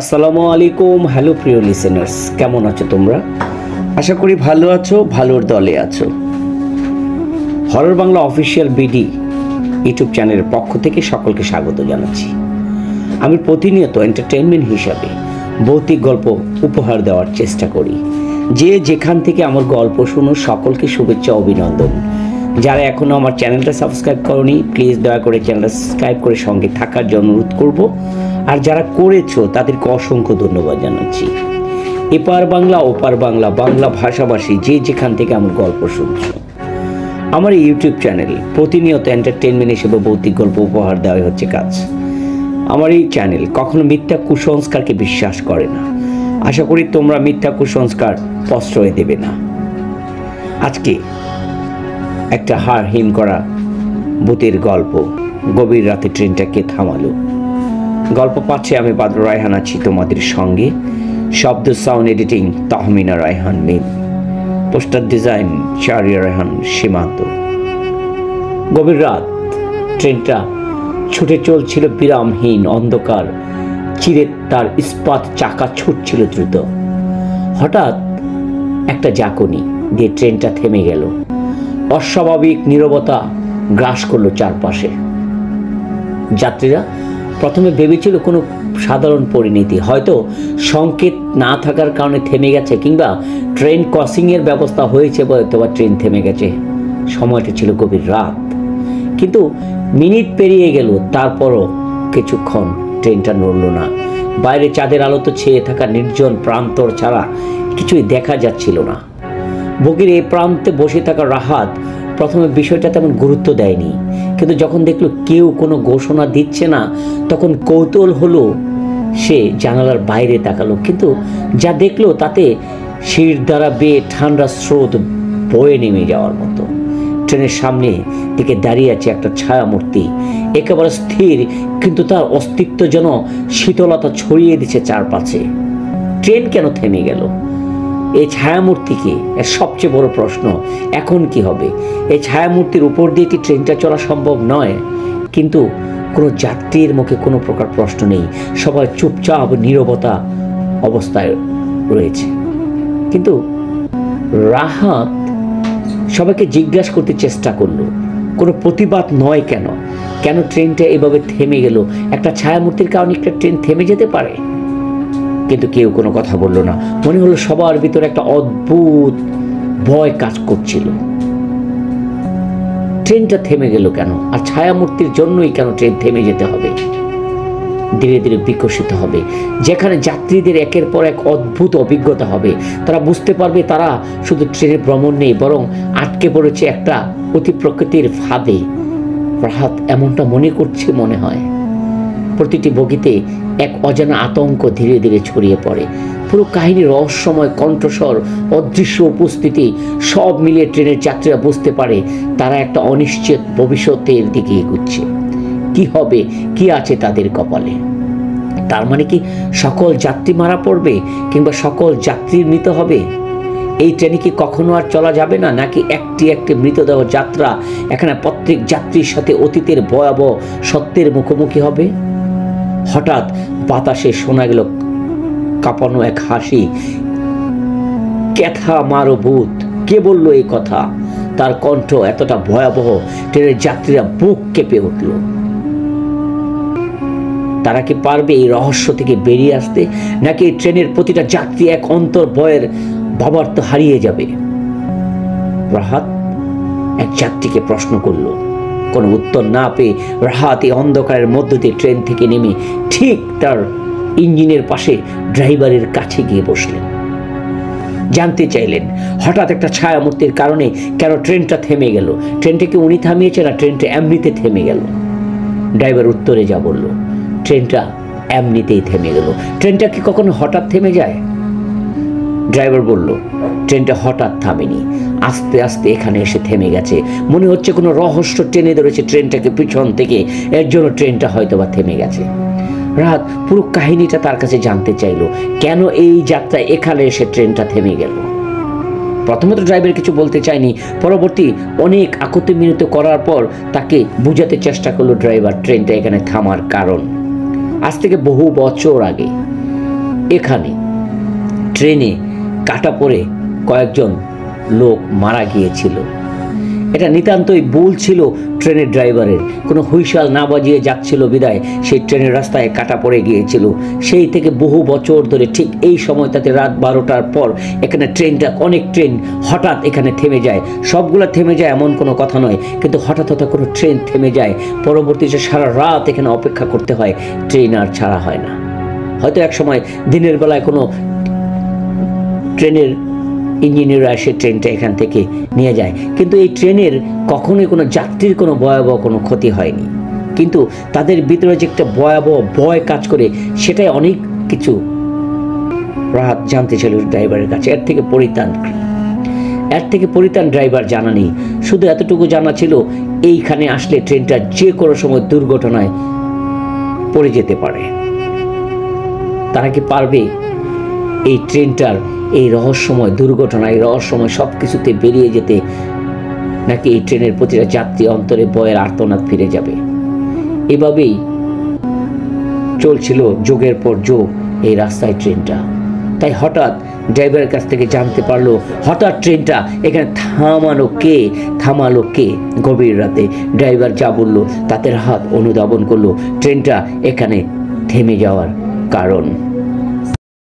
আসসালামু আলাইকুম। হ্যালো প্রিয় লিসেনার্স, কেমন আছো তোমরা? আশা করি ভালো আছো, ভালোর দলে আছো। Horror Bangla official BD YouTube চ্যানেলের পক্ষ থেকে সকলকে স্বাগত জানাচ্ছি। আমি প্রতিনিয়ত এন্টারটেইনমেন্ট হিসাবে ভৌতিক গল্প উপহার দেওয়ার চেষ্টা করি। যে যেখান থেকে আমার গল্প শুনো সকলকে শুভেচ্ছা, অভিনন্দন। যারা এখনও আমার চ্যানেলটা সাবস্ক্রাইব করনি, প্লিজ দয়া করে চ্যানেলটা সাবস্ক্রাইব করে সঙ্গে থাকার জন্য অনুরোধ করব। আর যারা করেছো তাদেরকে অসংখ্য ধন্যবাদ জানাচ্ছি। এপার বাংলা ওপার বাংলা, বাংলা ভাষাভাষী যে যেখান থেকে আমার গল্প শুনছো, আমার এই ইউটিউব চ্যানেল প্রতিনিয়ত এন্টারটেইনমেন্ট হিসেবে ভৌতিক গল্প উপহার দেওয়াই হচ্ছে কাজ। আমার এই চ্যানেল কখনো মিথ্যা কুসংস্কারকে বিশ্বাস করে না। আশা করি তোমরা মিথ্যা কুসংস্কার প্রশ্রয় দেবে না। আজকে একটা হাড় হিম করা ভূতের গল্প, গভীর রাতে ট্রেনটাকে থামালো। গল্প পাচ্ছে আমি বাদরুর রায়হান আছি তোমাদের সঙ্গে। শব্দ সাউন্ড এডিটিং তাহমিনা রায়হান মিম, পোস্টার ডিজাইন শাহরিয়া রায়হান সীমান্ত। গভীর রাত, ট্রেনটা ছুটে চলছিল বিরামহীন অন্ধকার চিরে, তার ইস্পাত চাকা ছুটছিল দ্রুত। হঠাৎ একটা ঝাঁকুনি দিয়ে ট্রেনটা থেমে গেল। অস্বাভাবিক নীরবতা গ্রাস করলো চারপাশে। যাত্রীরা প্রথমে ভেবেছিল কোনো সাধারণ পরিণতি, হয়তো সংকেত না থাকার কারণে থেমে গেছে, কিংবা ট্রেন ক্রসিংয়ের ব্যবস্থা হয়েছে বলে তোমার ট্রেন থেমে গেছে। সময়টা ছিল গভীর রাত, কিন্তু মিনিট পেরিয়ে গেল, তারপরও কিছুক্ষণ ট্রেনটা নড়ল না। বাইরে চাঁদের আলো তো ছেয়ে থাকা নির্জন প্রান্তর ছাড়া কিছুই দেখা যাচ্ছিল না। বগির এই প্রান্তে বসে থাকা রাহাত প্রথমে বিষয়টা তেমন গুরুত্ব দেয়নি, কিন্তু যখন দেখলো কেউ কোনো ঘোষণা দিচ্ছে না, তখন কৌতূহল হলো। সে জানালার বাইরে তাকালো, কিন্তু যা দেখলো তাতে শির দ্বারা বেয়ে ঠান্ডা স্রোত বয়ে নেমে যাওয়ার মতো। ট্রেনের সামনে দিকে দাঁড়িয়ে আছে একটা ছায়ামূর্তি, একেবারে স্থির, কিন্তু তার অস্তিত্ব যেন শীতলতা ছড়িয়ে দিচ্ছে চারপাশে। ট্রেন কেন থেমে গেল? এই ছায়ামূর্তিকে এর সবচেয়ে বড় প্রশ্ন। এখন কি হবে? এই ছায়ামূর্তির উপর দিয়ে কি ট্রেনটা চলা সম্ভব নয়? কিন্তু কোনো যাত্রীর মুখে কোনো প্রকার প্রশ্ন নেই। সবাই চুপচাপ নীরবতা অবস্থায় রয়েছে। কিন্তু রাহাত সবাইকে জিজ্ঞাসা করতে চেষ্টা করলো, কোনো প্রতিবাদ নয় কেন? কেন ট্রেনটা এভাবে থেমে গেল? একটা ছায়ামূর্তির কারণে একটা ট্রেন থেমে যেতে পারে? কিন্তু কেউ কোনো কথা বলল না। মনে হলো সবার ভিতরে একটা অদ্ভুত ভয় কাজ করছিল। ট্রেনটা থেমে গেল কেন? আর ছায়ামূর্তির জন্যই কেন ট্রেন থেমে যেতে হবে? ধীরে ধীরে বিকশিত হবে, যেখানে যাত্রীদের একের পর এক অদ্ভুত অভিজ্ঞতা হবে। তারা বুঝতে পারবে তারা শুধু ট্রেনে ভ্রমণ নেই, বরং আটকে পড়েছে একটা অতি প্রকৃতির ফাঁদে। রাহাত এমনটা মনে করছে মনে হয়। প্রতিটি বগিতে এক অজানা আতঙ্ক ধীরে ধীরে ছড়িয়ে পড়ে। পুরো কাহিনী, রহস্যময় কণ্ঠস্বর, অদৃশ্য উপস্থিতি, সব মিলিয়ে ট্রেনের যাত্রীরা বুঝতে পারে তারা একটা অনিশ্চিত ভবিষ্যতের দিকে এগুচ্ছে। কি হবে, কি আছে তাদের কপালে? তার মানে কি সকল যাত্রী মারা পড়বে, কিংবা সকল যাত্রীর মৃত হবে? এই ট্রেনে কি কখনো আর চলা যাবে না, নাকি একটি একটি মৃতদেহ যাত্রা এখানে প্রত্যেক যাত্রীর সাথে অতীতের ভয়াবহ সত্যের মুখোমুখি হবে? হঠাৎ বাতাসে শোনা গেল কাঁপানো এক হাসি। ক্যাথা মারো ভূত, কে বলল এই কথা? তার কণ্ঠ এতটা ভয়াবহ, ট্রেনের যাত্রীরা বুক কেঁপে উঠল। তারা কি পারবে এই রহস্য থেকে বেরিয়ে আসতে, নাকি ট্রেনের প্রতিটা যাত্রী এক অন্তর ভয়ের ভাবার্থ হারিয়ে যাবে? রাহাত এক যাত্রীকে প্রশ্ন করল। কোনো উত্তর না পেয়ে রাহাত এই অন্ধকারের মধ্য দিয়ে ট্রেন থেকে নেমে ঠিক তার ইঞ্জিনের পাশে ড্রাইভারের কাছে গিয়ে বসলেন। জানতে চাইলেন হঠাৎ একটা ছায়ামূর্তির কারণে কেন ট্রেনটা থেমে গেল। ট্রেনটাকে উনি থামিয়েছে, না ট্রেনটা এমনিতে থেমে গেল? ড্রাইভার উত্তরে যা বলল, ট্রেনটা এমনিতেই থেমে গেল। ট্রেনটা কি কখনো হঠাৎ থেমে যায়? ড্রাইভার বলল, ট্রেনটা হঠাৎ থামেনি, আস্তে আস্তে এখানে এসে থেমে গেছে। মনে হচ্ছে কোনো রহস্য টেনে ধরেছে ট্রেনটাকে পিছন থেকে, এর জন্য ট্রেনটা হয়তো বা থেমে গেছে। রাত পুরো কাহিনীটা তার কাছে জানতে চাইল, কেন এই যাত্রা এখানে এসে ট্রেনটা থেমে গেল। প্রথমত ড্রাইভার কিছু বলতে চায়নি, পরবর্তী অনেক আকুতি মিনতি করার পর তাকে বুঝাতে চেষ্টা করলো ড্রাইভার ট্রেনটা এখানে থামার কারণ। আজ থেকে বহু বছর আগে এখানে ট্রেনে কাটা পড়ে কয়েকজন লোক মারা গিয়েছিল। এটা নিতান্তই ভুল ছিল ট্রেনের ড্রাইভারের, কোনো হুইশাল না বাজিয়ে যাচ্ছিল বিদায় সেই ট্রেনের রাস্তায় কাটা পড়ে গিয়েছিল। সেই থেকে বহু বছর ধরে ঠিক এই সময়টাতে রাত 12টার পর এখানে ট্রেনটা, অনেক ট্রেন হঠাৎ এখানে থেমে যায়। সবগুলো থেমে যায় এমন কোনো কথা নয়, কিন্তু হঠাৎ হঠাৎ কোনো ট্রেন থেমে যায়, পরবর্তীতে সারা রাত এখানে অপেক্ষা করতে হয়, ট্রেন আর ছাড়া হয় না। হয়তো এক সময় দিনের বেলায় কোনো ট্রেনের ইঞ্জিনিয়াররা এসে ট্রেনটা এখান থেকে নিয়ে যায়, কিন্তু এই ট্রেনের কখনোই কোনো যাত্রীর কোনো ভয়াবহ কোনো ক্ষতি হয়নি। কিন্তু তাদের ভিতরে যে একটা ভয়াবহ ভয় কাজ করে, সেটাই অনেক কিছু রাত জানতে ছিল ড্রাইভারের কাছে। এর থেকে পরিত্রাণ ড্রাইভার জানা নেই, শুধু এতটুকু জানা ছিল এইখানে আসলে ট্রেনটা যে কোনো সময় দুর্ঘটনায় পড়ে যেতে পারে। তারা কি পারবে এই ট্রেনটার এই রহস্যময় দুর্ঘটনায়, রহস্যময় সব কিছুতে বেরিয়ে যেতে, নাকি এই ট্রেনের প্রতিটা যাত্রী অন্তরে ভয়ের আর্তনাদ ফিরে যাবে? এভাবেই চলছিল যোগের পর যোগ এই রাস্তায় ট্রেনটা। তাই হঠাৎ ড্রাইভারের কাছ থেকে জানতে পারলো হঠাৎ ট্রেনটা এখানে থামালো কে গভীর রাতে। ড্রাইভার যা বললো তাদের হাত অনুধাবন করলো ট্রেনটা এখানে থেমে যাওয়ার কারণ।